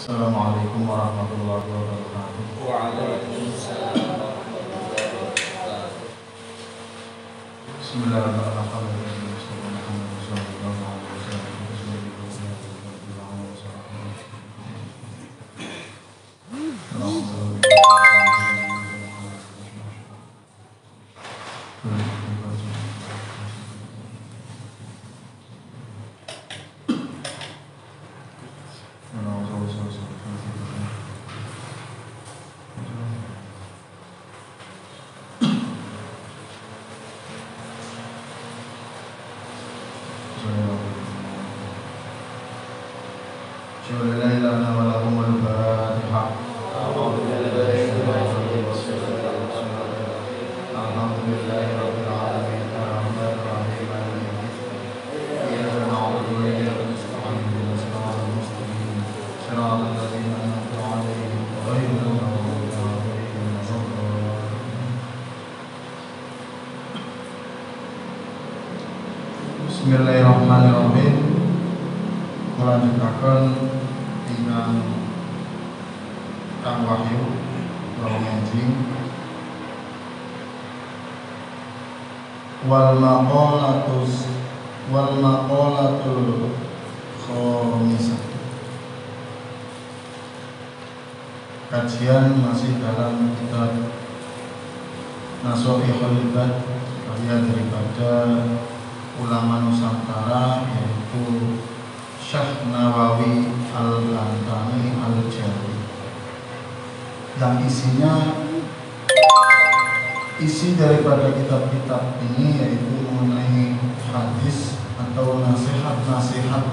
Assalamualaikum warahmatullahi wabarakatuh. Waalaikumsalam warahmatullahi wabarakatuh. Bismillahirrahmanirrahim. Bismillahirrahmanirrahim. Melanjutkan dengan Kang Wahyu Romenjing wal maqalatul khamisah. Kajian masih dalam kitab Nasoihul Ibad karya daripada ulama Nusantara, yaitu Syekh Nawawi Al-Lantani Al-Jawi, yang isi daripada kitab-kitab ini yaitu mengenai hadis atau nasihat-nasihat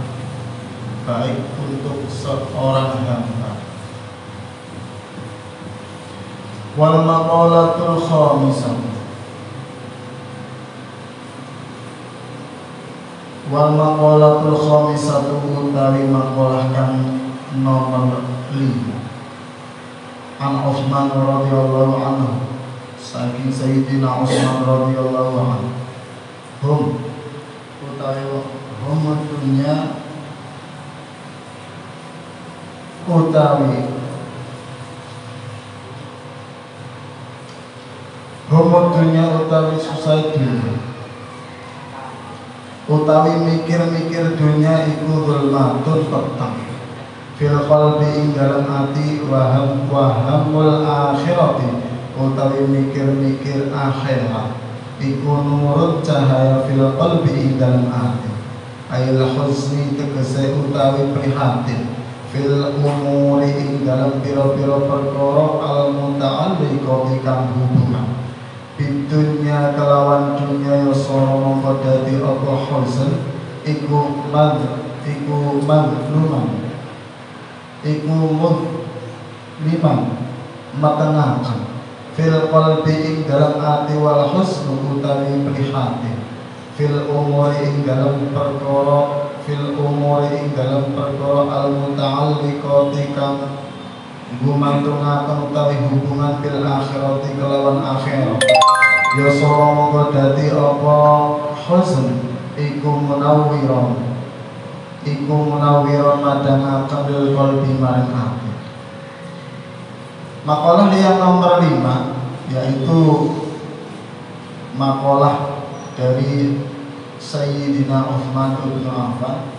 baik untuk seorang hamba. Wal maqalatul khamisah. Wal maqalatul khamisatu utawi maqalah kang nomor 5. An Utsman radhiyallahu anhu, saking Sayyidina Utsman radhiyallahu anhu. Utawi dunya utawi susah dunya, utawi mikir-mikir dunia iku zulmatun petang fil qalbi ing dalam ati wahamul akhirati, utawi mikir-mikir akhirat iku nurut cahaya fil qalbi ing dalam ati, ayil huzni tegese utawi prihatin fil umuri ing dalam pira-pira perkara al muta'alliqati kang hubungan bidunya kelawan dunya yasara mongko dadi apa huzn iku mudliman matengaken fil qalbi ing dalam ati wal husnu utawi prihatin fil umuri ing dalam perkara al muta'alliqati kang gumantungaken utawi hubungan bil akhirati kelawan akhirat. Ya sora mongko dadi apa huzn iku munawwiron madangaken lil qalbi maring ati. Makalah yang nomor 5 yaitu makalah dari Sayyidina Utsman bin Affan,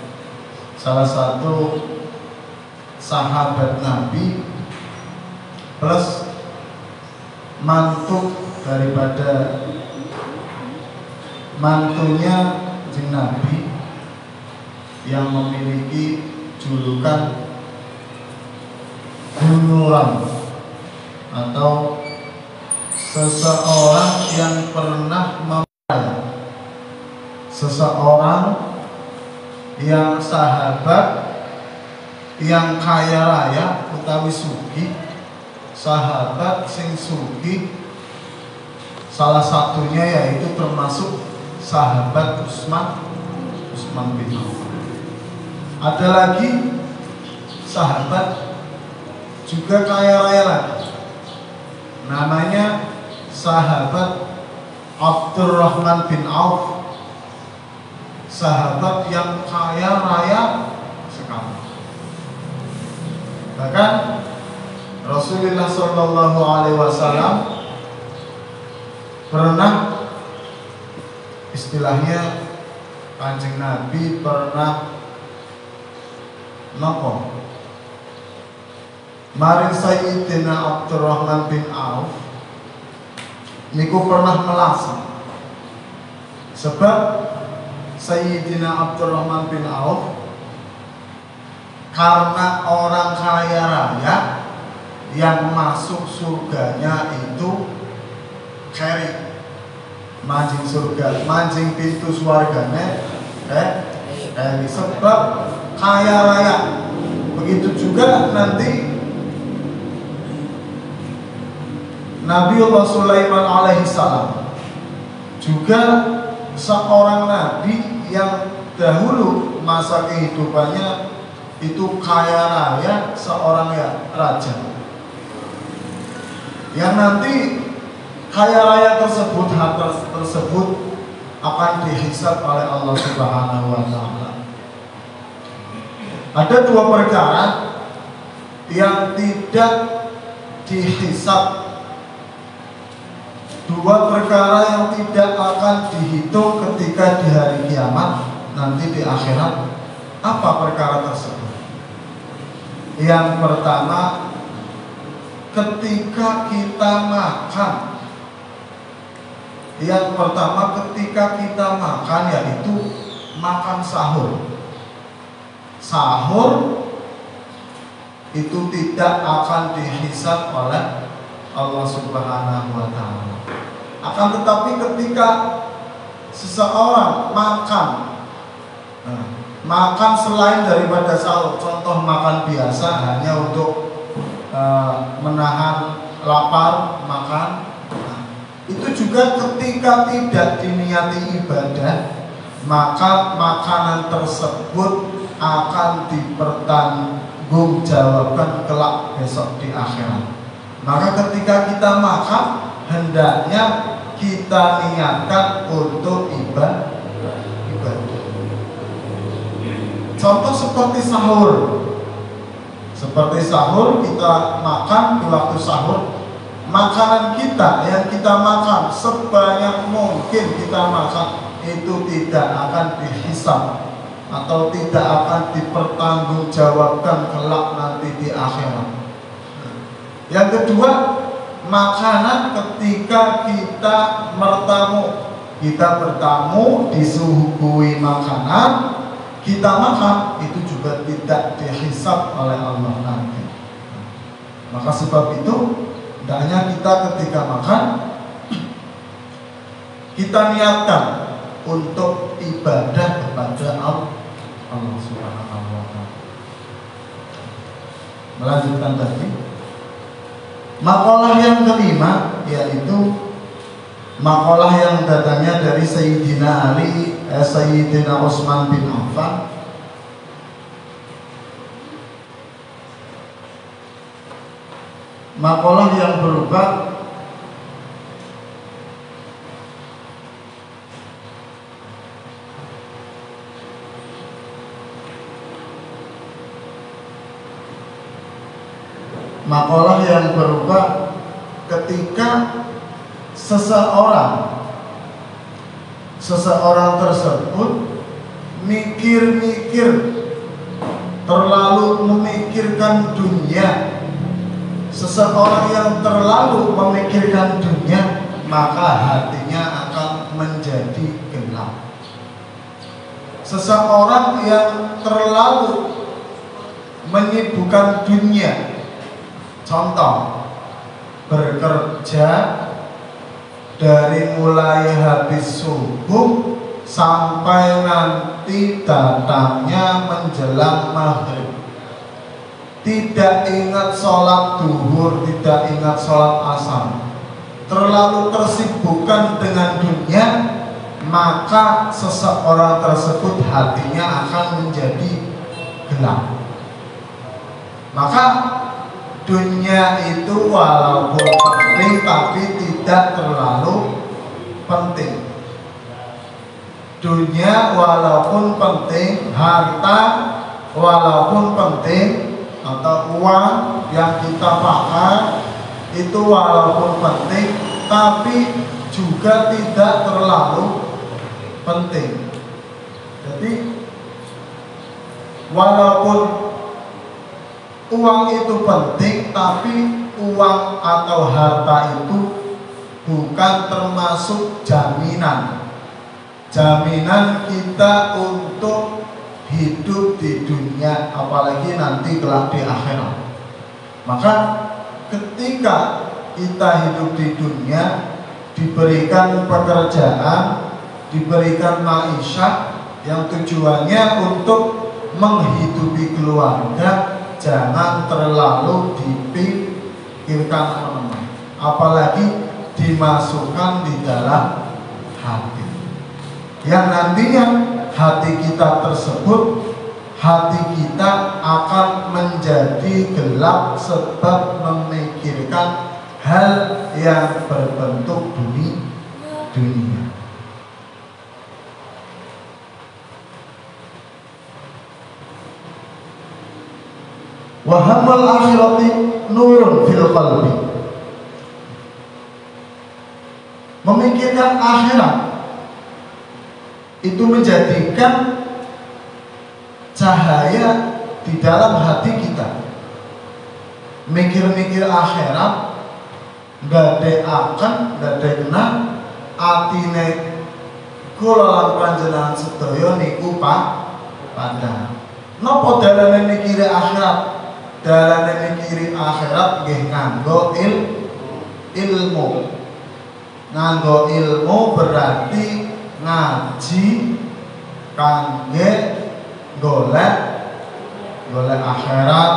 salah satu sahabat Nabi plus mantunya Jin Nabi yang memiliki julukan Dunuran, atau seseorang yang pernah mempercaya, seseorang yang sahabat yang kaya raya utawi sugih, sahabat sing sugih, salah satunya yaitu termasuk sahabat Utsman bin Affan. Ada lagi sahabat juga kaya raya lagi, namanya sahabat Abdurrahman bin Auf, sahabat yang kaya raya sekali. Bahkan Rasulullah Shallallahu Alaihi Wasallam pernah, istilahnya Kanjeng Nabi pernah nopo maring Sayyidina Abdurrahman bin Auf niku pernah melasa. Sebab Sayyidina Abdurrahman bin Auf karena orang kaya raya yang masuk surganya itu keri, mancing surga, mancing pintu surganya sebab kaya raya. Begitu juga nanti Nabiullah Sulaiman alaihissalam juga seorang nabi yang dahulu masa kehidupannya itu kaya raya, seorang raja yang nanti kaya raya tersebut, harta tersebut akan dihisab oleh Allah Subhanahu wa Ta'ala. Ada dua perkara yang tidak dihisab, dua perkara yang tidak akan dihitung ketika di hari kiamat nanti di akhirat. Apa perkara tersebut? Yang pertama, ketika kita makan. Yang pertama ketika kita makan, yaitu makan sahur. Sahur itu tidak akan dihisab oleh Allah Subhanahu wa Ta'ala. Akan tetapi ketika seseorang makan, makan selain daripada sahur, contoh makan biasa hanya untuk menahan lapar, makan, itu juga ketika tidak diniati ibadah, maka makanan tersebut akan dipertanggungjawabkan kelak besok di akhirat. Maka ketika kita makan, hendaknya kita niatkan untuk ibadah. Contoh seperti sahur. Seperti sahur, kita makan di waktu sahur, makanan kita yang kita makan sebanyak mungkin kita makan itu tidak akan dihisab atau tidak akan dipertanggungjawabkan kelak nanti di akhirat. Yang kedua, makanan ketika kita bertamu disuguhi makanan, kita makan, itu juga tidak dihisab oleh Allah nanti. Maka sebab itu hendaknya kita ketika makan kita niatkan untuk ibadah kepada Allah Subhanahu wa Ta'ala. Melanjutkan tadi, makalah yang kelima yaitu makalah yang datangnya dari Sayyidina Ali, Sayyidina Utsman bin Affan. Makalah yang berupa ketika seseorang tersebut mikir-mikir, terlalu memikirkan dunia. Seseorang yang terlalu memikirkan dunia, maka hatinya akan menjadi gelap. Seseorang yang terlalu menyibukkan dunia, contoh bekerja dari mulai habis subuh sampai nanti datangnya menjelang maghrib, tidak ingat sholat duhur, tidak ingat sholat asar, terlalu tersibukkan dengan dunia, maka seseorang tersebut hatinya akan menjadi gelap. Maka dunia itu walaupun penting tapi tidak terlalu penting. Dunia walaupun penting, harta walaupun penting, atau uang yang kita pakai itu walaupun penting tapi juga tidak terlalu penting. Jadi walaupun uang itu penting tapi uang atau harta itu bukan termasuk jaminan kita untuk hidup di dunia, apalagi nanti kelak di akhirat. Maka ketika kita hidup di dunia, diberikan pekerjaan, diberikan maisha yang tujuannya untuk menghidupi keluarga, jangan terlalu dipikirkan apalagi dimasukkan di dalam hati, yang nantinya hati kita tersebut, hati kita akan menjadi gelap sebab memikirkan hal yang berbentuk dunia. Wa hammal akhirati nurun fil qalbi. Memikirkan akhirat itu menjadikan cahaya di dalam hati kita. Mikir-mikir akhirat gade akan gade kena atine kula lan panjenengan sedaya niku padha. Napa dalane mikir akhirat? Dalane mikir akhirat nggih nganggo ilmu. Nganggo ilmu berarti ngaji kangge golek akhirat,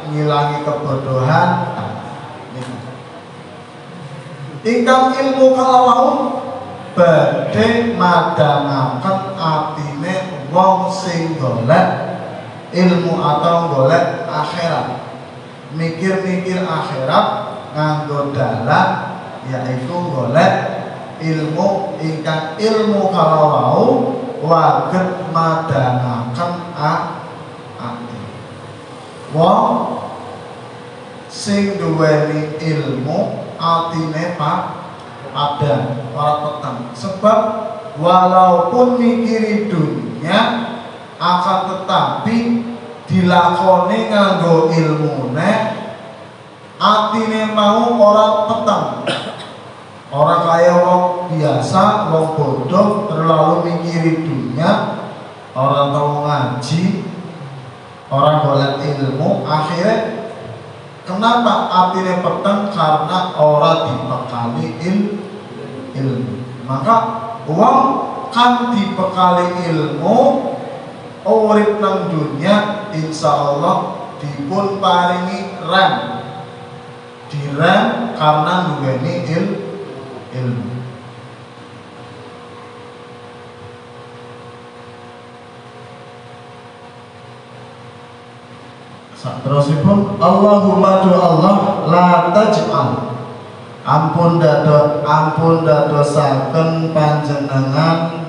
ngilangi kebodohan. Ingkang ilmu kalawau badhe madangaken atine wong sing golek ilmu atau golek akhirat. Mikir-mikir akhirat nganggo dalan yaitu golek ilmu, ingkang ilmu kalawau waget madangaken ati. Wong sing duweni ilmu atine padha ora peteng, sebab walaupun mikiri dunia akan tetapi dilakoni nganggo ilmune atine mau ora peteng. Orang kaya wong biasa, wong bodoh, terlalu mikiri dunia, orang tahu ngaji, orang golek ilmu, akhirnya kenapa atine peteng? Karena orang dibekali ilmu. Maka wong kan dibekali ilmu, urip nang dunia insyaallah dipun paringi rem. Direm karena duweni ilmu. Saterusipun Allahumma do Allah la taj'al ampun dadosaken panjenengan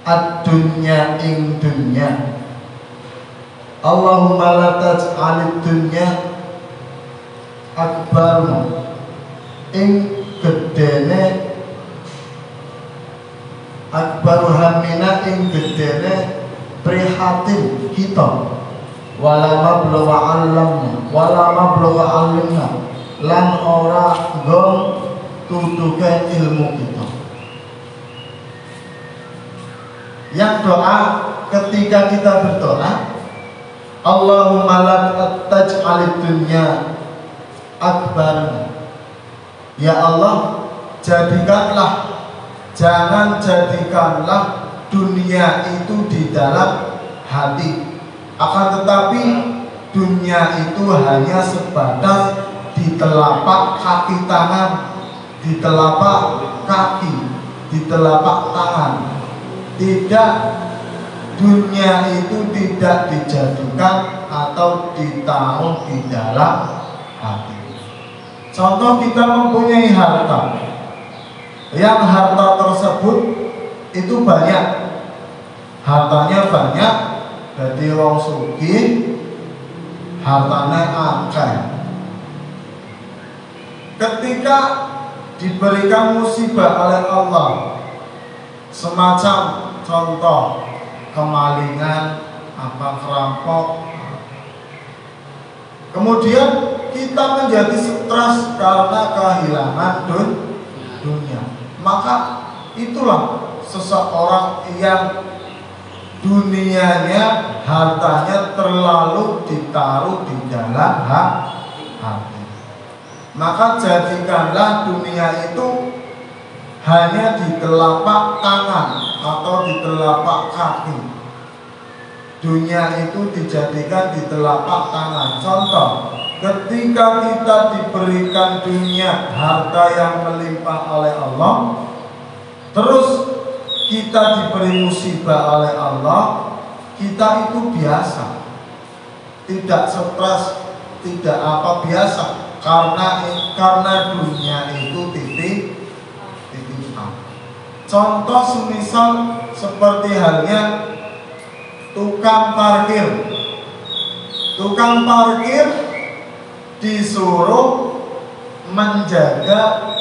ad-dunya ing dunya. Allahumma la taj'al dunya akbar ing gedene akbaru hamina ing gedene prihatin kita wala mablugha alimna lan ora gong tutuke ilmu kita. Yang doa ketika kita berdoa Allahumma la taj'alid dunya akbar. Ya Allah, jangan jadikanlah dunia itu di dalam hati. Akan tetapi dunia itu hanya sebatas di telapak kaki tangan, di telapak kaki, di telapak tangan. Tidak, dunia itu tidak dijadikan atau ditaruh di dalam hati. Contoh, kita mempunyai harta, yang harta tersebut itu banyak, hartanya banyak, jadi wong sugih, hartane akeh. Ketika diberikan musibah oleh Allah, semacam contoh kemalingan, perampok, kemudian kita menjadi stres karena kehilangan dunia, maka itulah seseorang yang dunianya, hartanya terlalu ditaruh di dalam hati. Maka jadikanlah dunia itu hanya di telapak tangan atau di telapak kaki. Dunia itu dijadikan di telapak tangan. Contoh, ketika kita diberikan dunia, harta yang melimpah oleh Allah, terus kita diberi musibah oleh Allah, kita itu biasa, tidak stres, tidak biasa, karena dunia itu titipan. Contoh semisal seperti halnya tukang parkir. Tukang parkir disuruh menjaga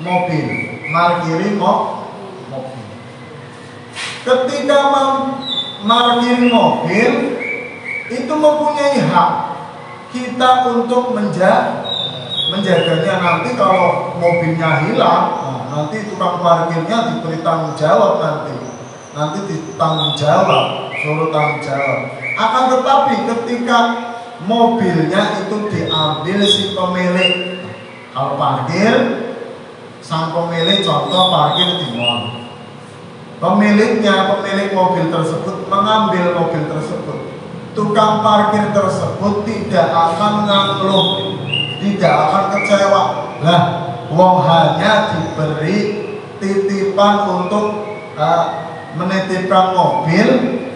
mobil, markiri mobil. Ketika markiri mobil itu mempunyai hak kita untuk menjaganya. Nanti kalau mobilnya hilang, nanti tukang parkirnya diberi tanggung jawab, nanti ditanggung jawab, suruh tanggung jawab. Akan tetapi ketika mobilnya itu diambil si pemilik, kalau parkir sang pemilik, contoh parkir di mall, pemilik mobil tersebut mengambil mobil tersebut, tukang parkir tersebut tidak akan ngeluh, tidak akan kecewa. Lah, wong hanya diberi titipan untuk menitipkan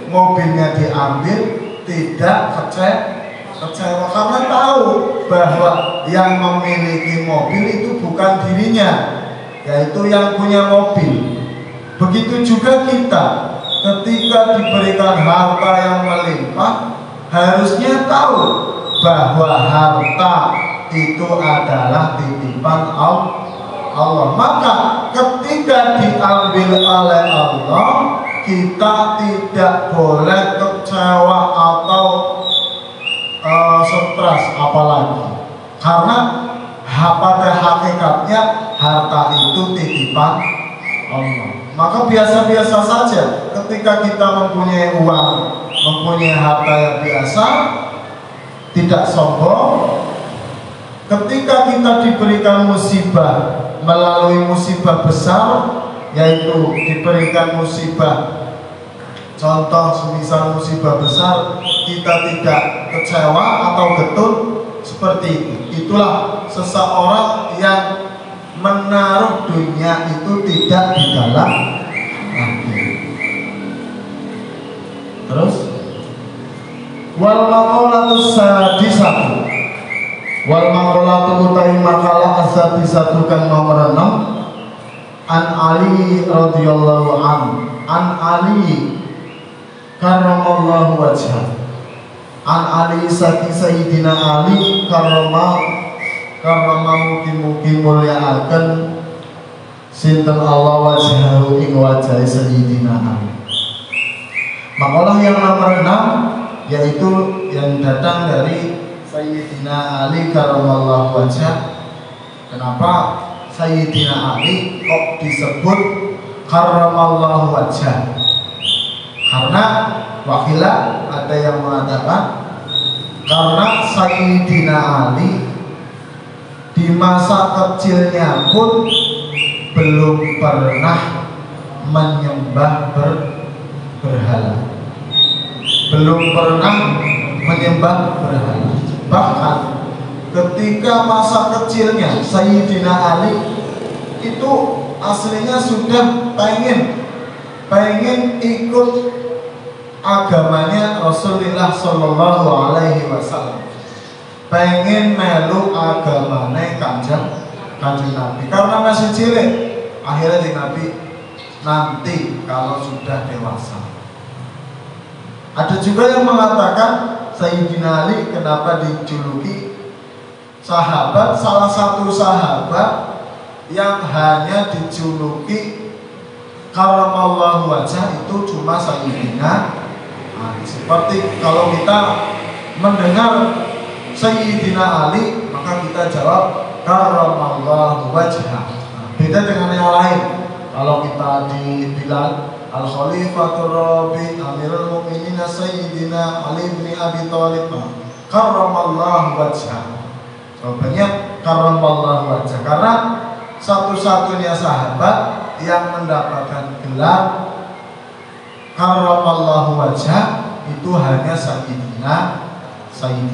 mobilnya diambil, tidak kecewa karena tahu bahwa yang memiliki mobil itu bukan dirinya, yaitu yang punya mobil. Begitu juga kita, ketika diberikan harta yang melimpah, harusnya tahu bahwa harta itu adalah titipan Allah. Maka ketika diambil oleh Allah, kita tidak boleh kecewa atau stres apalagi, karena pada hakikatnya harta itu titipan Allah. Maka biasa-biasa saja ketika kita mempunyai uang, mempunyai harta yang biasa, tidak sombong. Ketika kita diberikan musibah melalui musibah besar, yaitu diberikan musibah, contoh semisal musibah besar, kita tidak kecewa atau getun seperti itu. Itulah seseorang yang menaruh dunia itu tidak di dalam hati. Terus wal maqalatus sadisatu, wal maqalatu utai makalah as-sadisatu kang nomor 6, an Ali radhiyallahu an Ali karramallahu wajhah, an Ali sayyidina Ali karena mugi mulyakaken sinten Allah wajhahu ing wajah sayyidina Ali. Makalah yang nomor 6 yaitu yang datang dari Sayyidina Ali karramallahu wajhah. Kenapa Sayyidina Ali kok disebut karramallahu wajhah? Karena wakilah ada yang mengatakan karena Sayyidina Ali di masa kecilnya pun belum pernah menyembah berhala, belum pernah menyembah berhala. Bahkan ketika masa kecilnya Sayyidina Ali itu aslinya sudah pengen ikut agamanya Rasulullah Shallallahu Alaihi Wasallam, pengen melu agamane kanjeng Nabi karena masih cilik. Akhirnya di Nabi nanti kalau sudah dewasa. Ada juga yang mengatakan Sayyidina Ali kenapa dijuluki sahabat, salah satu sahabat yang hanya dijuluki karramallahu wajah itu cuma Sayyidina Ali. Seperti kalau kita mendengar Sayyidina Ali, maka kita jawab karramallahu wajhah. Beda dengan yang lain. Kalau kita dibilang Al-Khalifatur Rabi Amirul Mukminin Sayyidina Ali bin Abi Thalib, karramallahu wajhah. Jawabannya karramallahu wajhah, karena satu-satunya sahabat yang mendapatkan gelar karramallahu wajhah itu hanya Sayyidina Ali.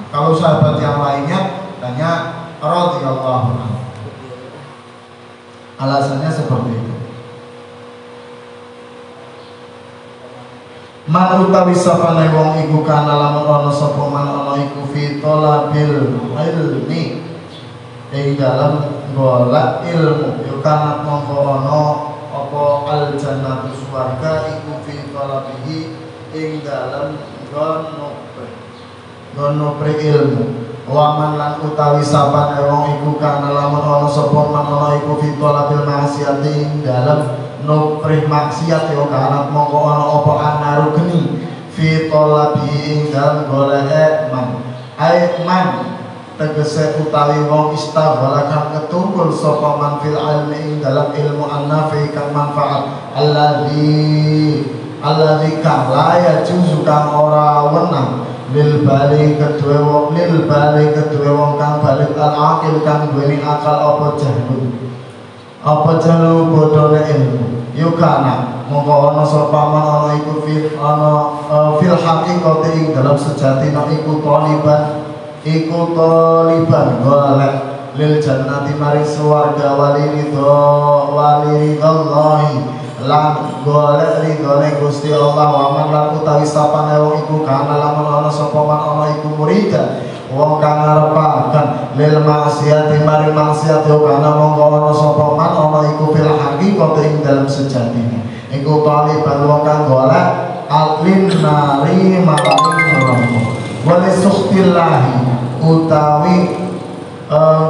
Kalau sahabat yang lainnya hanya radhiyallahu anhu. Alasannya seperti itu. Man utawi sapane wong iku kana lamun ana sapa man ana iku fi talabil ilmi ing dalam golek ilmu yo kana mongko ana apa al jannatu swarga iku fi talabihi ing dalam gono ilmu. Waman lan utawi sapane wong iku kana lamun ana sapa man ana iku fi talabil maksiati ing dalam nuprih maksiat yo kana mongko ana apa anaru geni fi talabi ing dalam golek man tegese utawi wong istaghala kang ketumpul sapa man fil ilmi ing dalam ilmu an-nafi kang manfaat alladzi kang la yajuzu kang ora wenang lil bali kedue wong kang balik al akil kang duweni akal apa jalu bodone ilmu yukana mongko ana sapa man ana iku fil haqiqati ing dalam sejatine iku taliban golek lil jannati mari swarga walillahi lan golek ridhone Gusti Allah. Waman lan utawi sapane wong iku kana lamun ana sapa man ana iku murida wong kang ngarepaken lil maksiati mari maksiat yo kana mongko ana sapa man ana iku fil haqiqati ing dalam sejatine iku taliban wong kang golek atlin nari maring neraka wali sukhtillahi utawi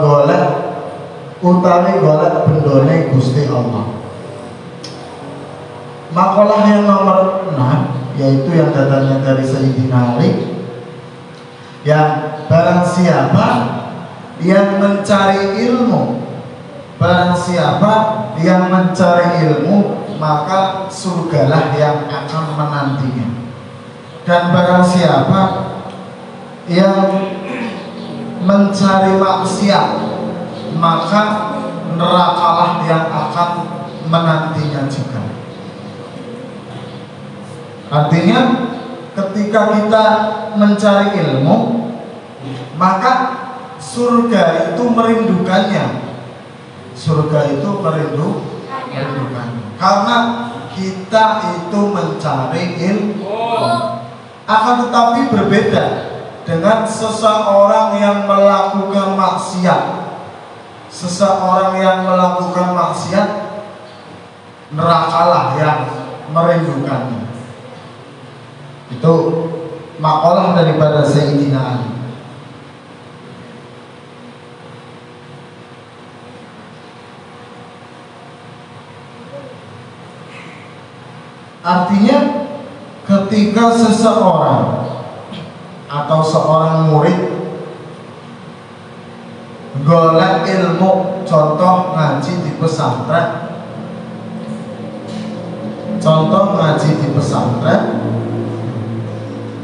golek bendone Gusti Allah. Makalah yang nomor 6 yaitu yang datangnya dari Sayyidina Ali, yang barang siapa yang mencari ilmu, maka surgalah yang akan menantinya. Dan barang siapa yang mencari maksiat, maka nerakalah yang akan menantinya juga. Artinya ketika kita mencari ilmu, maka surga itu merindukannya. Karena kita itu mencari ilmu. Akan tetapi berbeda dengan seseorang yang melakukan maksiat. Nerakalah yang merindukannya. Itu makalah daripada Sayyidina Ali. Artinya ketika seseorang atau seorang murid golek ilmu, contoh ngaji di pesantren,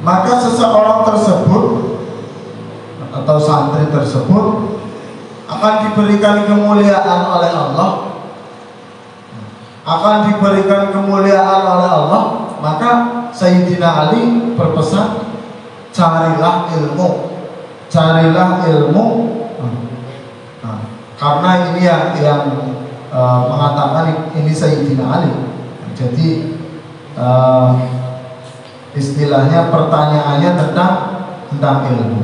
maka seseorang tersebut atau santri tersebut akan diberikan kemuliaan oleh Allah, maka Sayyidina Ali berpesan carilah ilmu. Karena ini yang mengatakan ini Sayyidina Ali. Jadi istilahnya pertanyaannya tentang ilmu.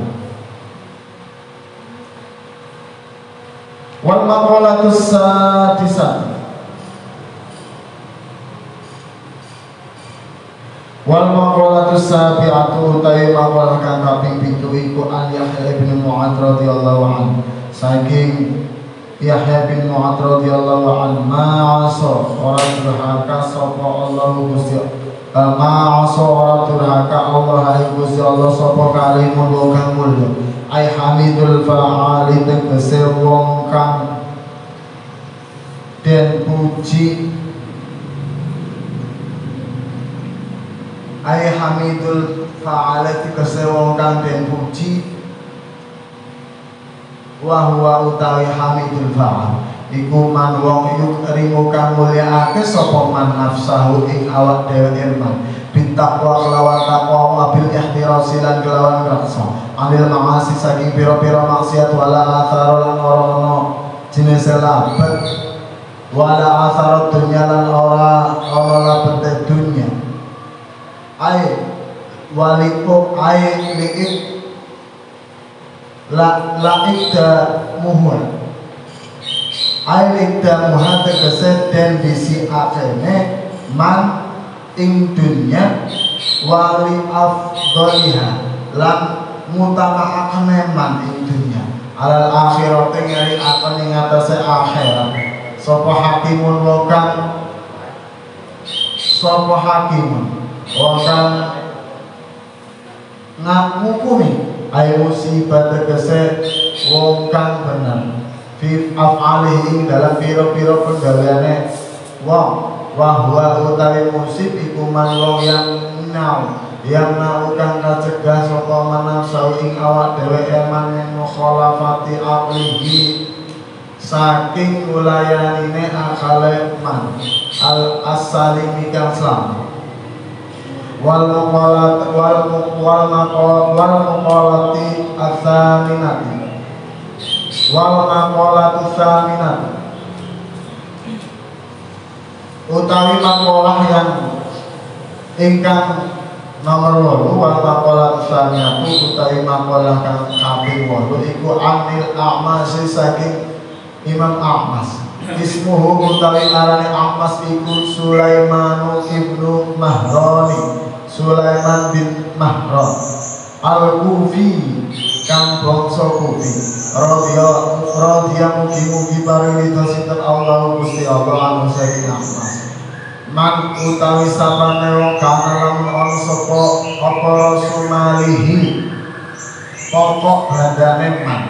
Wal maqalatus sadisah Wal maqalatu sabi'atu utawi maqalah kang kaping 7 iku an Yahya bin Mu'adz radhiyallahu anhu saking Yahya bin Mu'adz radhiyallahu anhu ma'asa ora durhaka sapa Allah Gusti ma'asa ora durhaka Allah Gusti Allah sapa kalimun kang mulya ai hamidul fa'ali tegese wong kang den puji ai hamidul fa'alati kesewong kang den puji wa huwa utawi hamidul fa'al iku man wong yukrimu kang mulyaake sapa man nafsahu ing awak dhewe irman bittaqwa kelawan takwa bil ihtirasi lan kelawan raksa anil ma'asi saking pira-pira maksiat wala athar lan ora jenis labet wala athar dunya lan ora labet dunya ai waliko ai liik ikda muhun ai ikda muhun tegese den bisi akene man ing dunya wali afdoliha lan mutama'akane man ing dunya alal akhirat ngari akan ing atase akhirat sapa hakimun wakang sapa hakimun wong kang ngakukumi ayo musibah tegese wong kang bener fi af'alihi dalam pira-pira penggaweane wong wa huwa utawi musib iku man wong yang kang kacegah sapa manasa ing awak dhewe eman ing mukhalafati aqlihi saking ulayanine akale man al as-salimi kang selamat wal maqalati ats-tsaminati wal maqalatu ats-tsaminati utawi maqalah yang ingkang nomor 8 wal maqalatu ats-tsaminati utawi maqalah kang kaping 8 iku anil A'mas saking Imam A'mas ismuhu utawi arane A'mas iku Sulaiman ibnu Mahrani Sulaiman bin Mahran Al-Kufi kang bangsa Kufi radhiya mugi-mugi parinita sinten Allah Gusti Allah anu saking A'mas man utawi sapane wong kana lamun ana sapa apa sumalihi pokok bandane man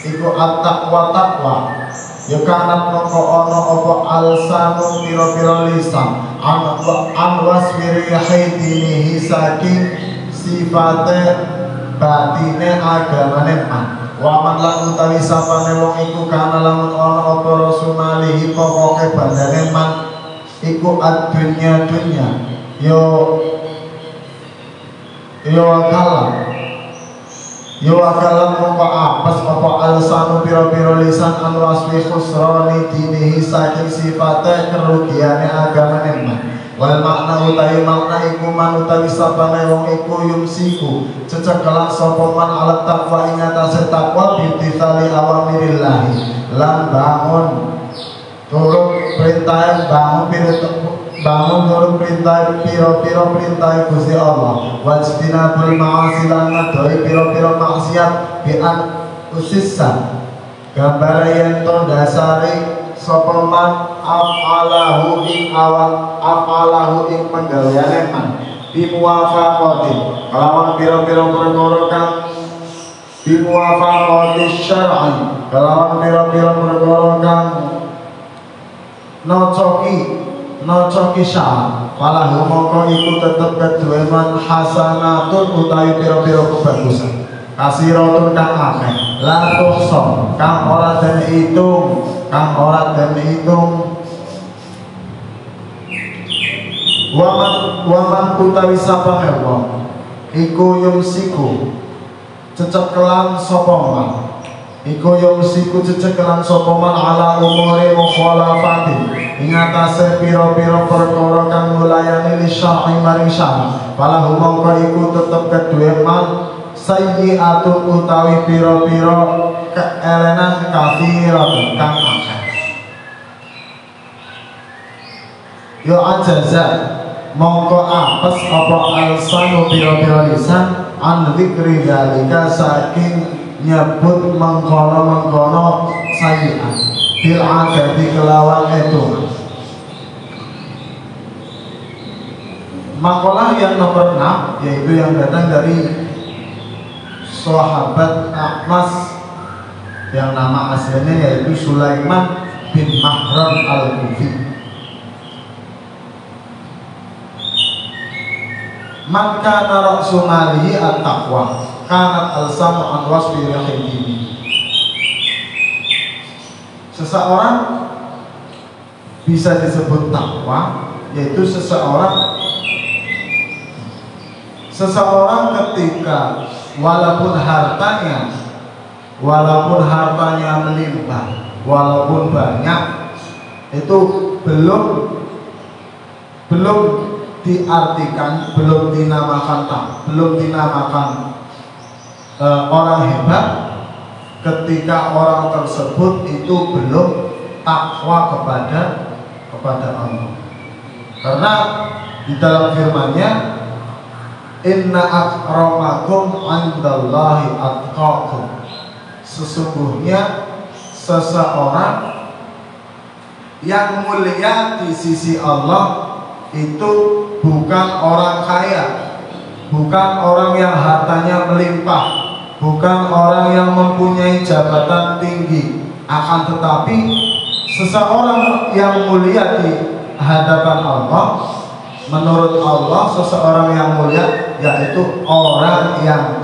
iku at-taqwa ya kanat moko ana apa alsanu pira-pira lisan an wasfiri haidinihi saking sifate batine agamane man wa man lan utawi sapane wong iku kana lamun ana apa rasumalihi pokoke bandane man iku ad-dunya yo akalan mongko apes apa alsanu pira-pira lisan an wasfi khusrani dinihi saking sifate kerugiane agamane man wal makna utawi makna iku man utawi sapane wong iku yumsiku cecekelan sapa man alat taqwa ing atase takwa bintisali awamirillah lan bangun turut perintah bangun turut perintah piro-piro perintah Gusti Allah wajtinabul ma'asi lan ngadoi piro-piro maksiat bi'an usissa gambar yen to dasari sapa man af'alahu ing penggaweane man bimuwafaqati kelawan piro-piro perkara kang bimuwafaqati syar'i kelawan piro-piro perkara kang nocoki syarat falahu mongko iku tetep kedue man hasanatun utawi pira-pira kebagusan kasiratun kang akeh la tuhsa kang ora den hitung waman utawi sapane wong iku yumsiku cecekelan sapa man iku yumsiku cecekelan sapa man ala umuri mukhalafati ing atase pira-pira perkara kang mulayani li syar'i maring syara falahu mongko iku tetep kedue man sayyi'atun utawi pira-pira keelenan kafiratun kang akeh yo ajaza mongko apes apa alsanu biro-biro lisan an dzikri dalika saking nyebut mengkono-mengkono sayi'an bil adati kelawan itu. Makalah yang nomor 6 yaitu yang datang dari sahabat Ahmas yang nama aslinya yaitu Sulaiman bin Mahran al-Kufi. Man kana ra'su malihi at-taqwa kanat al-samu an wasfi rahimihi. Seseorang bisa disebut takwa yaitu seseorang ketika walaupun hartanya melimpah, walaupun banyak, itu belum diartikan, belum dinamakan orang hebat ketika orang tersebut itu belum takwa kepada Allah. Karena di dalam firman-Nya inna akramakum 'indallahi atqakum. Sesungguhnya seseorang yang mulia di sisi Allah itu bukan orang kaya, bukan orang yang hartanya melimpah, bukan orang yang mempunyai jabatan tinggi, akan tetapi seseorang yang mulia di hadapan Allah, menurut Allah seseorang yang mulia yaitu orang yang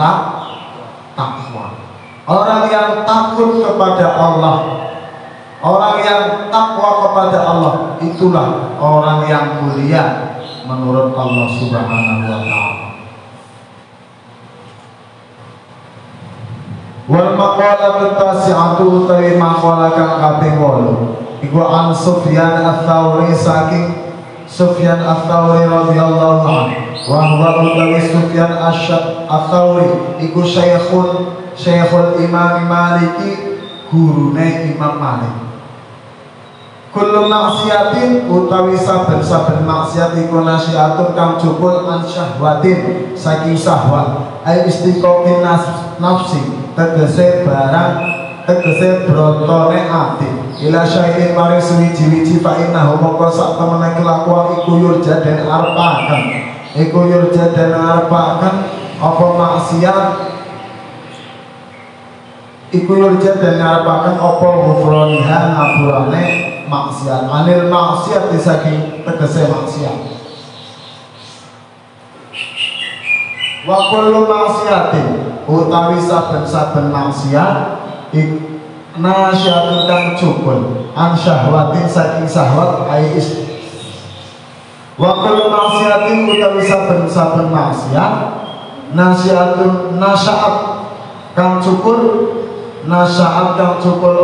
takwa, orang yang takut kepada Allah. Orang yang takwa kepada Allah itulah orang yang mulia menurut Allah Subhanahu wa ta'ala. Wal maqalatu tasi'atu utawi maqalah kang kaping 8 iku an Sufyan ats-Tsauri saking Sufyan ats-Tsauri radhiyallahu anhu wa huwa utawi Sufyan ats-Tsauri iku Syekhul Imam Maliki, gurune Imam Malik. Kullu maksiatin utawi saben-saben maksiat iku nasiatun kang jupul an syahwatin saking syahwat ai istiqomin nafsi tegese brotone ati ila syai'in maring suwiji-wiji fa innahu mongko sak temene kelakuan iku yurja den arepaken apa maksiat iku yurja den arepaken apa ghufraniha ngapurane maksiat anil maksiat disaking tegese maksiat. Wa kullu maksiatin utawi saben-saben maksiat nasyatun kang cukul an syahwatin saking syahwat ai wa kullu maksiatin utawi saben-saben maksiat nasyatun nasyat kang cukul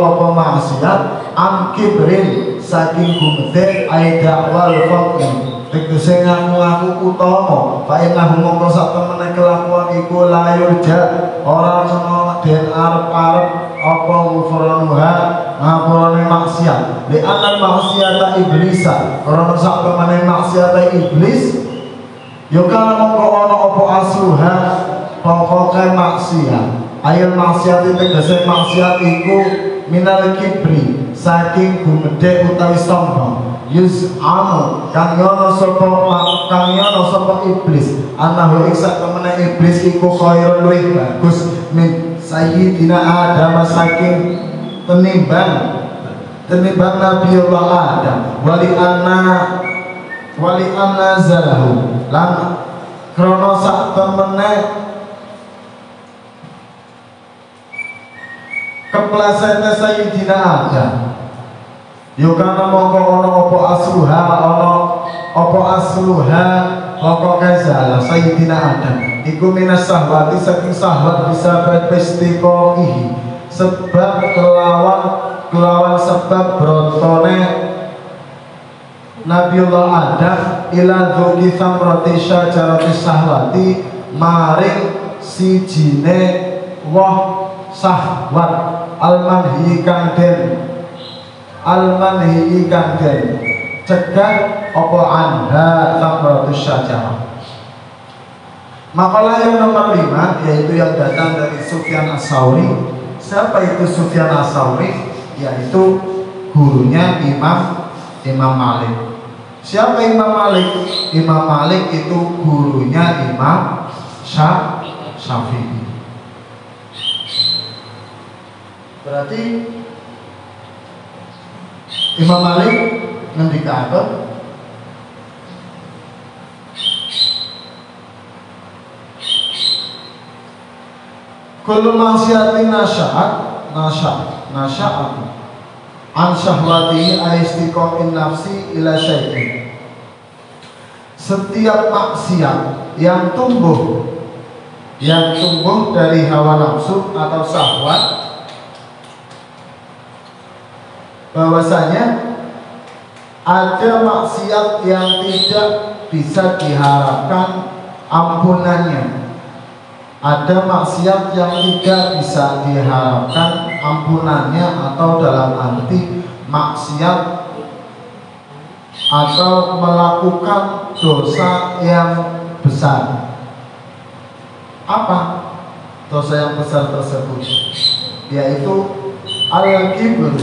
apa maksiat an kibrin saking gumedhe ai dakwal faqih tegese ngaku utama fa innahu mongko sak temene kelakuan iku la yurja ora ana den arep-arep apa ngufranuha ngapurane maksiat li anal maksiata iblisa ora sak temene maksiata iblis yo kana mongko ana apa asluha pokoke maksiat ayat maksiat tegese maksiat iku minal kibri saking gumedhe utawi sombong yus'amu kang yono sapa iblis anahu iksa temene iblis iku khairun luwih bagus min sayyidina Adam saking tenimbang Nabiullah Adam wali anna zalahu lan krana sak temene keplesete sayyidina Adam. Yo kana mongko ana apa asluha pokoke salah sayyidina Adam iku minas sahwati saking sahwat bisa istiqoihi sebab kelawan sebab brontone Nabiullah Adam ila dzuki samrati syajarati sahwati maring sijine woh sahwat almanhi kang den cegah apa anha thamratus syajarah. Makalah yang nomor 5 yaitu yang datang dari Sufyan Ats-Tsauri. Siapa itu Sufyan Ats-Tsauri? Yaitu gurunya Imam Malik. Siapa Imam Malik? Imam Malik itu gurunya Imam Syafi'i. Berarti Imam Malik ngendikaken kullu maksiatin nasya'at an syahwatihi aistiqamin nafsi ila syai'in. Setiap maksiat yang tumbuh dari hawa nafsu atau syahwat, bahwasanya ada maksiat yang tidak bisa diharapkan ampunannya. Ada maksiat yang tidak bisa diharapkan ampunannya, atau dalam arti maksiat atau melakukan dosa yang besar. Apa dosa yang besar tersebut? Yaitu al-kibr,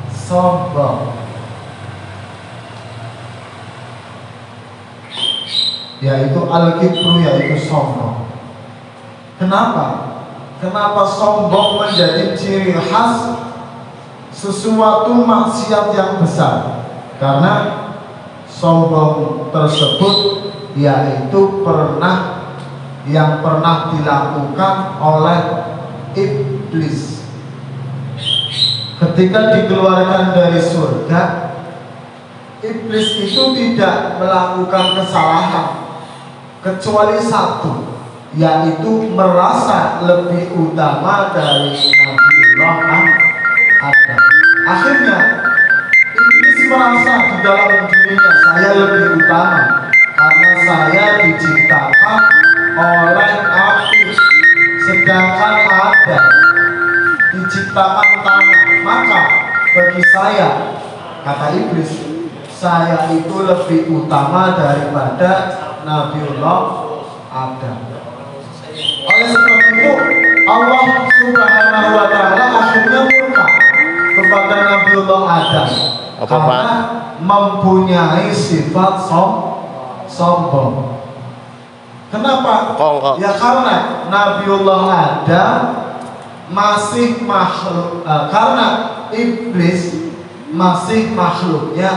sombong. Yaitu al-kibru, yaitu sombong. Kenapa? Kenapa sombong menjadi ciri khas sesuatu maksiat yang besar? Karena sombong tersebut yaitu yang pernah dilakukan oleh iblis. Ketika dikeluarkan dari surga, iblis itu tidak melakukan kesalahan kecuali satu, yaitu merasa lebih utama dari Nabiullah Adam. Akhirnya iblis merasa di dalam dirinya, saya lebih utama karena saya diciptakan oleh api, sedangkan Adam diciptakan tanah. Maka bagi saya, kata iblis, saya itu lebih utama daripada Nabiullah Adam. Oleh sebab itu Allah Subhanahu wa Ta'ala akhirnya murka kepada Nabiullah Adam karena mempunyai sifat sombong. Kenapa? Ya karena Nabiullah Adam masih makhluk, karena iblis masih makhluknya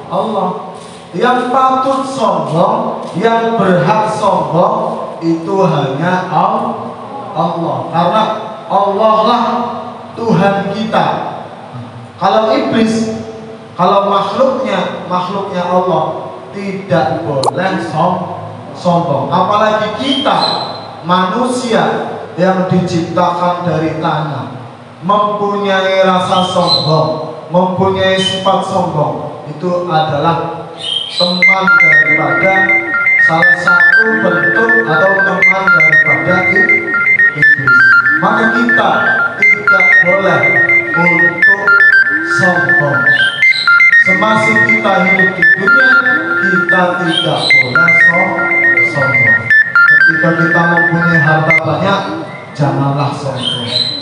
Allah. Yang patut sombong, yang berhak sombong itu hanya Allah, karena Allah lah Tuhan kita. Kalau iblis, kalau makhluknya Allah, tidak boleh sombong. Apalagi kita manusia yang diciptakan dari tanah, mempunyai rasa sombong, mempunyai sifat sombong, itu adalah teman daripada salah satu bentuk atau teman daripada iblis. Maka kita tidak boleh untuk sombong. Semasa kita hidup di dunia, kita tidak boleh sombong. Ketika kita mempunyai harta banyak, janganlah sombong.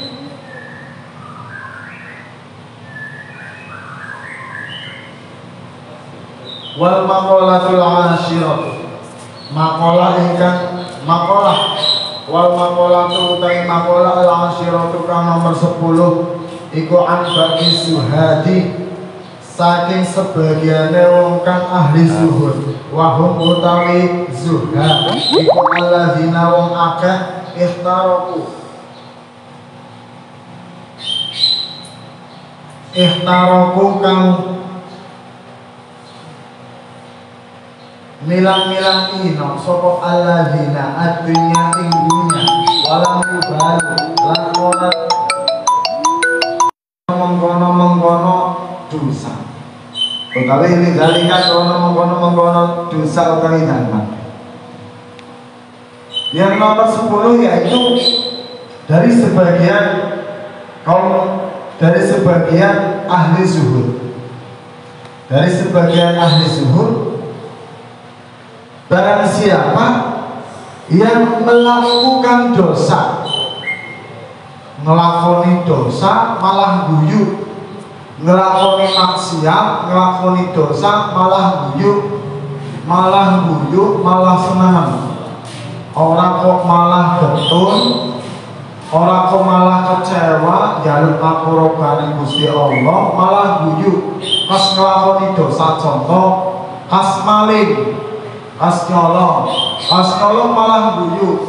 Wal maqalatul asyirah, maqalah ingkang maqalah wal maqalatu utai maqalah al asyirah kang nomor 10 iku an bagi suhadi, saking sebagiane wong kang ahli zuhud. Wahum utawi zuhad iku alladzina wong akeh ihtaraku kang milang-milang ino sapa alladzina ad-dunya ing dunya walam yubalu lan ora mengkono dosa. Utawi ini zalika ora mengkono dosa utawi nang. Yang nomor 10 yaitu dari sebagian ahli zuhud. Dari sebagian ahli zuhud, barang siapa yang melakukan dosa, ngelakoni dosa malah guyu, ngelakoni maksiat, ngelakoni dosa malah guyu, malah senang. Orang kok malah getun, orang kok malah kecewa, jalur ngapura Gusti Allah malah guyu. Pas ngelakoni dosa, contoh kas maling, kas nyolong malah guyu.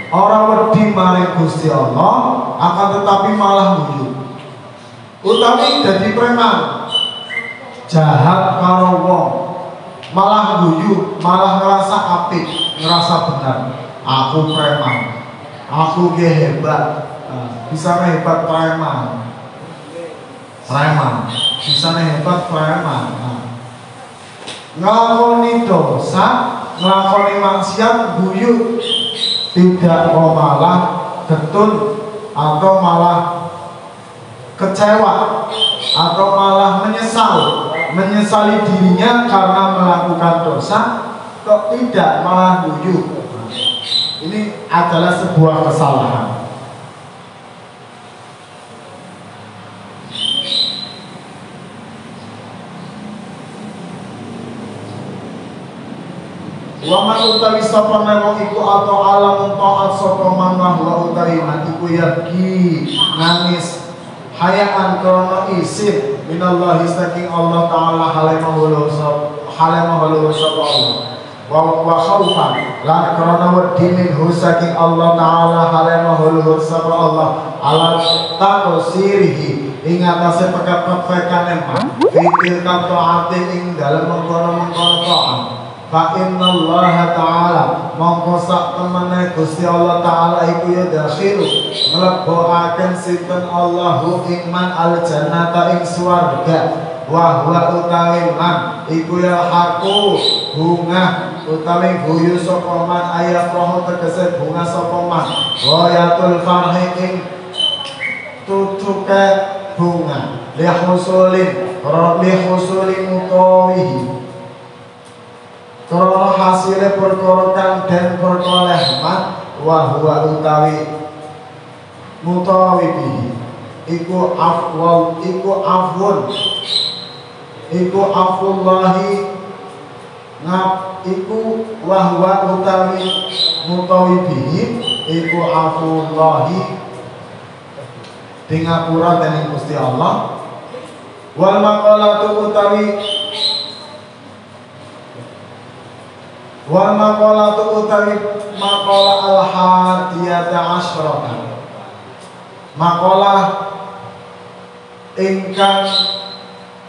Orang wedi maring Gusti Allah, akan tetapi malah guyu. Utawi dadi preman, jahat karo wong, malah guyu, malah ngerasa apik, ngerasa benar. Aku preman, aku ge hebat, bisa hebat preman, bisa hebat preman. Ngelakoni dosa, ngelakoni maksiat, guyu, tidak mau malah getun atau malah kecewa atau malah menyesali dirinya karena melakukan dosa, kok tidak malah guyu. Ini adalah sebuah kesalahan. Waman utawi sapa wong iku atau alam taat sapa man wa utawi man iku yaki nangis hayaan krono isin minallahi saking Allah taala halimahulu sapa Allah wa khaufan lan krono wedi minhu saking Allah taala halimahulu sapa Allah ala taqsirihi ing atase pekat-pekane man fitil taati ing dalem mengkono-mengkono taat. Fa inna Allah Ta'ala mongko sak temene Gusti Allah Ta'ala iku ya dakhilu nglebokaken sinten Allahu iman al jannata ing swarga wa huwa utawi man iku ya haku bunga utawi guyu sapa man ayat roh tegese bunga sapa man wa yatul farhi ing tutuke bunga lihusulin mutawihi karena hasilnya perkara dan perkara rahmat wa huwa utawi mutawibi iku afullahi ngap iku wa huwa utawi mutawibi iku afullahi di ngapura dening Gusti Allah wal maqalatu utawi wal maqalatu utawi maqalah al-hadiyata asyrata maqalah ingkang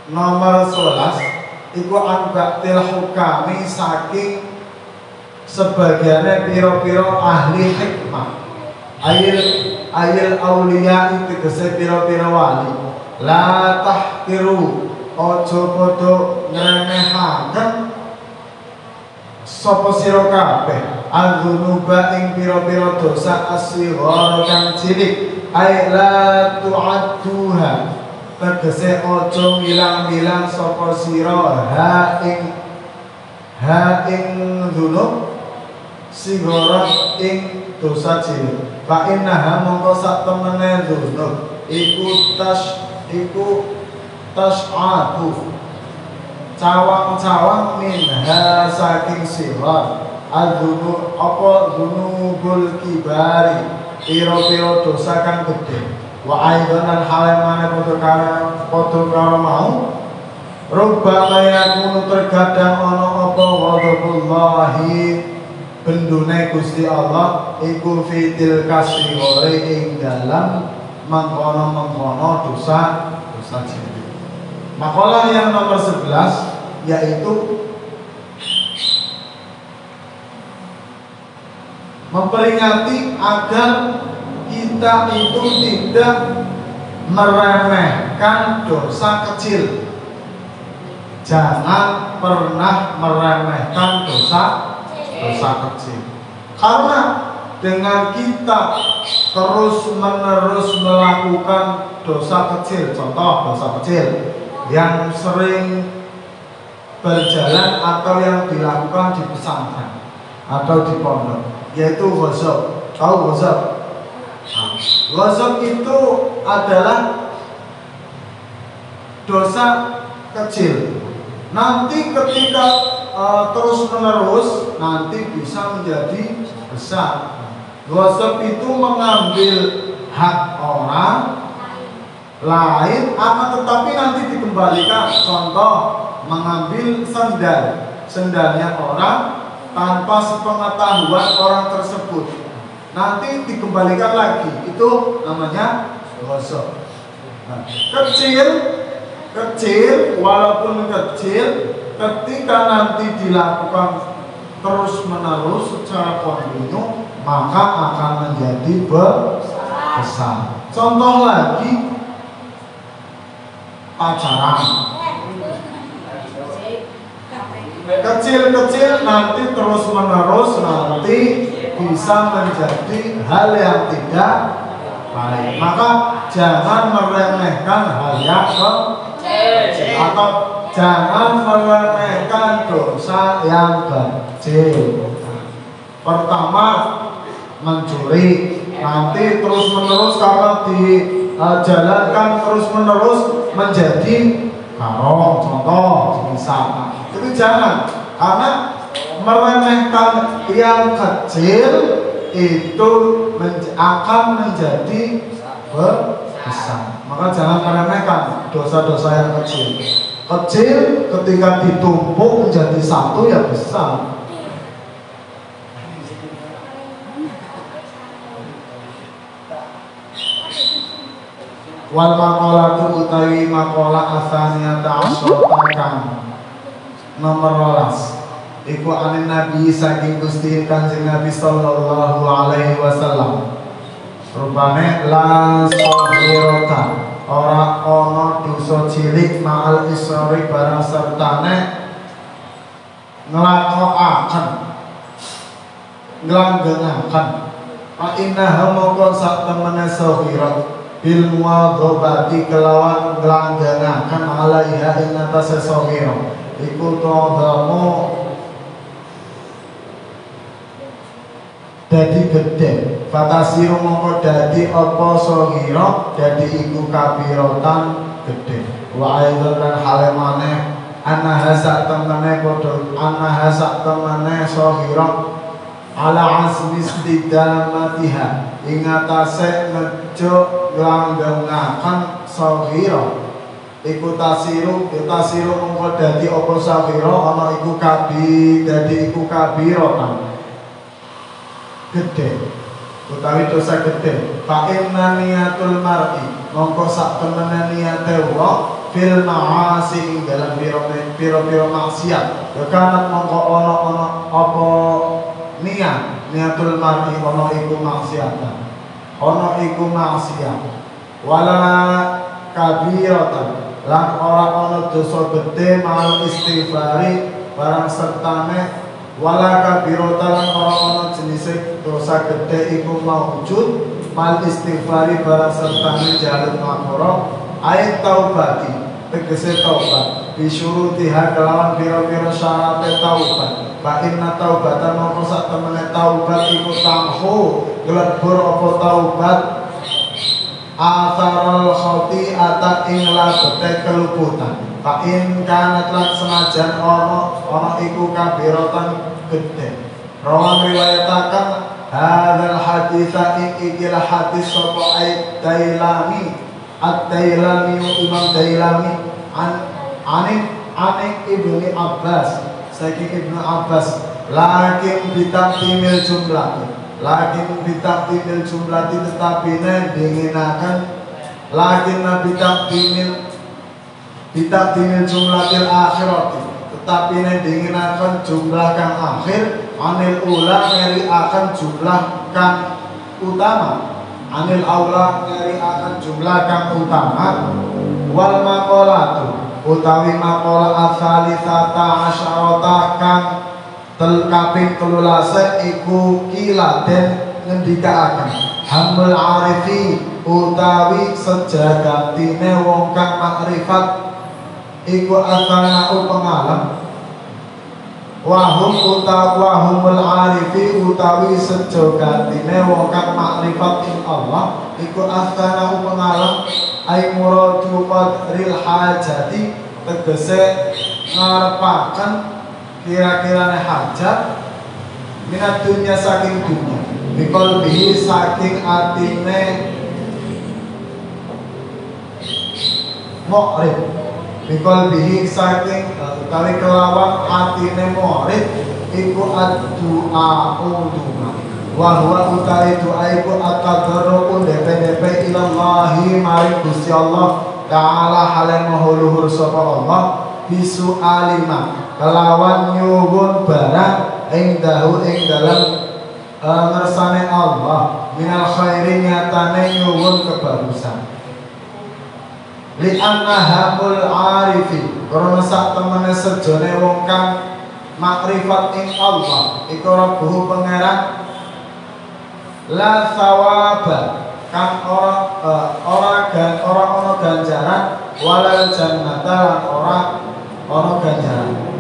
nomor 11 iku anbaktil hukami saking sebagiannya piro-piro ahli hikmah ayil awliya tegese piro-piro wali la tahkiru ojo podo ngremehaken sapa sira kabeh al-dzunuba ing pira-pira dosa asghar kang cilik ay la tu'adduha tegese aja milang-milang sapa sira ha ing dzunub sigara ing dosa cilik fa innaha mongko sak temene dzunub iku tas'atu cawang-cawang minha saking sirat al-dzunub apa dzunubul kibari pira-pira dosa kang gedhe wa aidan halamane padha karo mau rubbama yakunu terkadang ana apa ghadabullahi bendune Gusti Allah iku fitil kasihore ing dalam mengkono-mengkono dosa cilik. Makalah yang nomor 11 yaitu memperingati agar kita itu tidak meremehkan dosa kecil. Jangan pernah meremehkan dosa kecil. Karena dengan kita terus-menerus melakukan dosa kecil, contoh dosa kecil yang sering berjalan atau yang dilakukan di pesantren atau di pondok, yaitu ghazab. Tahu ghazab? Ghazab itu adalah dosa kecil. Nanti ketika terus menerus nanti bisa menjadi besar. Ghazab itu mengambil hak orang lain, akan tetapi nanti dikembalikan. Contoh, mengambil sendalnya orang tanpa sepengetahuan orang tersebut, nanti dikembalikan lagi. Itu namanya ghazab. Nah, kecil walaupun kecil, ketika nanti dilakukan terus menerus secara kontinu, maka akan menjadi besar. Contoh lagi, pacaran. Kecil-kecil nanti terus menerus nanti bisa menjadi hal yang tidak baik. Maka jangan meremehkan hal yang kecil, atau jangan meremehkan dosa yang kecil. Pertama, mencuri. Nanti terus menerus karena dijalankan terus menerus menjadi haram. Contoh, misal itu jangan, karena meremehkan yang kecil itu akan menjadi besar. Maka jangan meremehkan dosa-dosa yang kecil. Kecil ketika ditumpuk menjadi satu ya besar. Wal maqalatu utawi maqalah asaniyata asyara nomor 12 iku anin Nabi saking Gusti Kanjeng Nabi sallallahu alaihi wasallam, rupane la saghirata ora ana dosa cilik ma'al isri barang sertane nglakokaken nglanggengaken fa innaha mongko sak temene saghirat bil muadzabati kelawan nglanggengaken alaiha ing atase saghirat iku tadamu dadi gede, fatasiru mongko dadi apa saghira dadi iku kabirotan gede. Wa aidan lan halemane ana hasak temene padha ana hasak temene saghira ala asmi istidamatiha ing atase nejo langgengaken saghira iku tasiru mongko dadi apa saghira ana iku dadi iku kabirotan gede utawi dosa gede. Fa inna niyatul mar'i mongko sak temene niate wong fil ma'asi ing dalam pira-pira maksiat ya kanat mongko ana apa niatul mar'i ana iku maksiatan ana iku maksiat wala kabiratan lan ora ana dosa gede mal istighfari barang sertane wala kabiratan lan ora ana jenis dosa gede iku maujud mal istighfari barang sertane jaluk ngapura ayat taubati tegese taubat bisyurutiha kelawan pira-pira syarat taubat. Fa inna taubatan mongko sak temene taubat iku tamhu glebur apa taubat atharul khati'ata ing labete keluputan. Fa in kanat lan senajan ana iku kabiratan gede. Rawan riwayataken hadzal haditsa ing ikilah hadis sapa Dailami At-Dailami Imam Dailami anik Ibnu Abbas saking Ibnu Abbas lakin bitaktimil jumlati tetapi dinginakan lakin bitaktimil jumlatil akhirati tetapi dinginakan jumlah kang akhir anil ula ngeri akan jumlah kang utama anil aula ngeri akan jumlah kang utama wal maqalatu utawi maqala asalisata asyarata kang kaping 13 iku kiladen ngendikaaken hamul arifi utawi sejatine wong kang makrifat iku asanau pengalam wahumul arifi utawi sejogantine wong kang makrifat ing Allah iku astana pengalam ai muradu qadril hajati tegese ngarepaken kira-kirane hajat minat dunya saking dunya bikol bihi saking atine mu'rid bikol bihi saking utawi kelawan atine mu'rid iku ad-du'a uduma wa huwa utawi du'a iku at-tadarruku depe-depe ilallahi maring Gusti Allah ta'ala halen maha luhur sapa Allah bisu alima kelawan nyuwun barang ing dahu ing dalam ngersane Allah minal khairi nyatane nyuwun kebagusan li annahamul arifi karena sak temene sejone wong kang makrifat ing Allah iku rabbuhu pangeran la thawaba kang ora ana ganjaran walal jannata lan ora ana ganjaran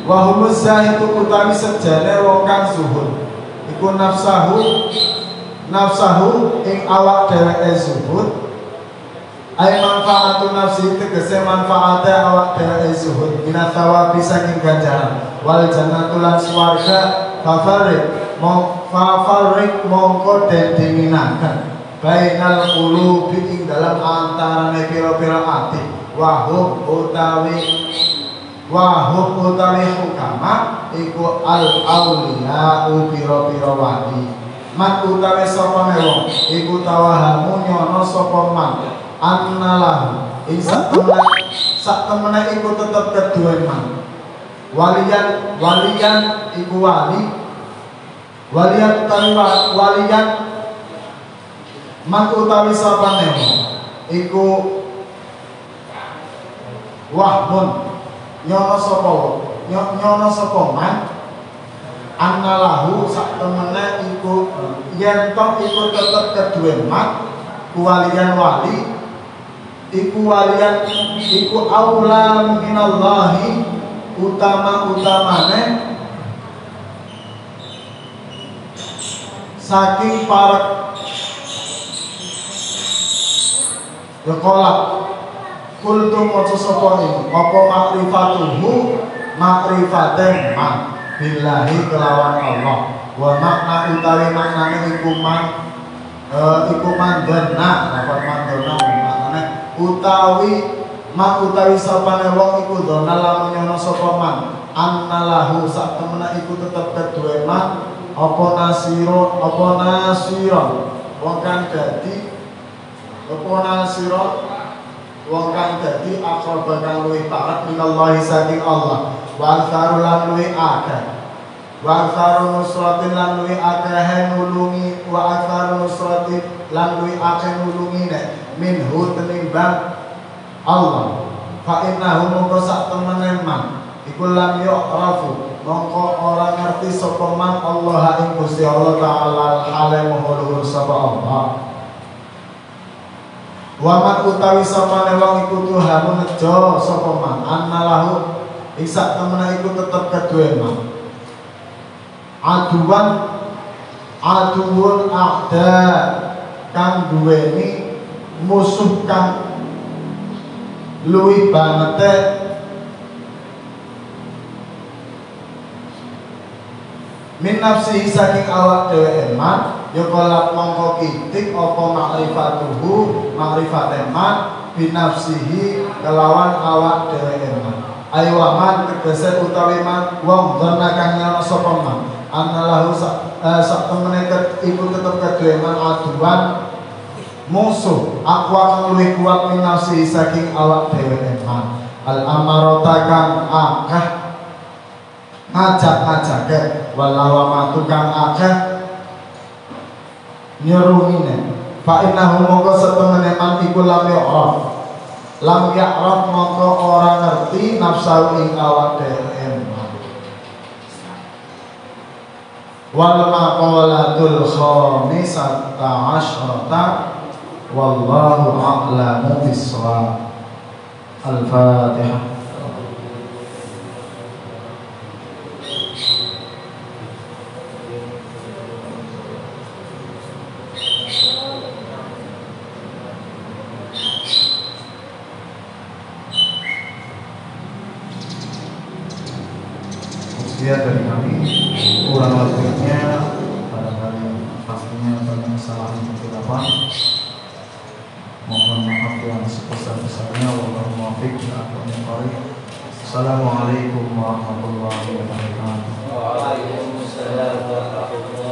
wa humus zahidu utawi sejane wong kang zuhud iku nafsahu ing awak dheweke zuhud ai manfaatu nafsi tegese manfaate awak dheweke zuhud minat thawabi saking ganjaran wal jannatu lan swarga fafarik mongko den diminaken bainal qulubi ing dalam antarane pira-pira ati wahum utawi hukama iku al auliya pira-pira wali man utawi sapa wong iku tawahamu nyono sapa man annalahu ing sak temene iku tetep keduwe man waliyan iku waliyan man utawi sapa wong iku wahmun nyono sapa man annalahu sak temene iku yen tok iku tetep keduwe mat kuwalian wali iku aula minallahi utamane saking para kolak kultum maca sapa iki apa makrifatuhu makrifate man billahi kelawan Allah wa makna utawi maknane iku man dana dapat man dana maknane utawi sapane wong iku dana lamun nyono sapa man annalahu sak temene iku tetep keduwe man apa nasiron wong kang akraba kang luwih parek minallahi saking Allah wa aktsaru lan luwih akeh wa aktsaru nusratin lan luwih akeh nulungi wa aktsaru nusratin lan luwih akeh nulungine minhu tenimbang Allah fa innahu mongko sak temene man iku lam yu'rafu mongko ora ngerti sapa man Allah ing Gusti Allah taala hale maha luhur sapa Allah wa man utawi sapane wong iku tuhamu nejo sapa man annalahu isak temene iku tetep keduwe man aduun a'da kang duweni musuh kang luwih banget min nafsi saking awak dhewe man ya kolak mongko kitik apa makrifatuhu makrifate man binafsihi kelawan awak dhewe man ayo man tegese utawi man wong dana kang nyono sapa man anallahu sak temene iku tetep kedue man aduan musuh akwa kang luwih kuat min nafsi saking awak dhewe man al amarata kang akeh ngajak-ngajake walawa matu kang akeh nyerungine fa innahu mongko setemene man iku lam ya'raf mongko ora ngerti nafsu ing awak dhewe wal maqalatul khamisata asyrata wallahu a'lamu bis-shawab. Al-Fatihah. sekian dari kami, kurang lebihnya barangkali pastinya banyak kesalahan beberapa. Mohon maaf yang sebesar-besarnya. Wallahu muwaffiq ila aqwamit thoriq. Assalamualaikum warahmatullahi wabarakatuh. Waalaikumsalam warahmatullahi wabarakatuh.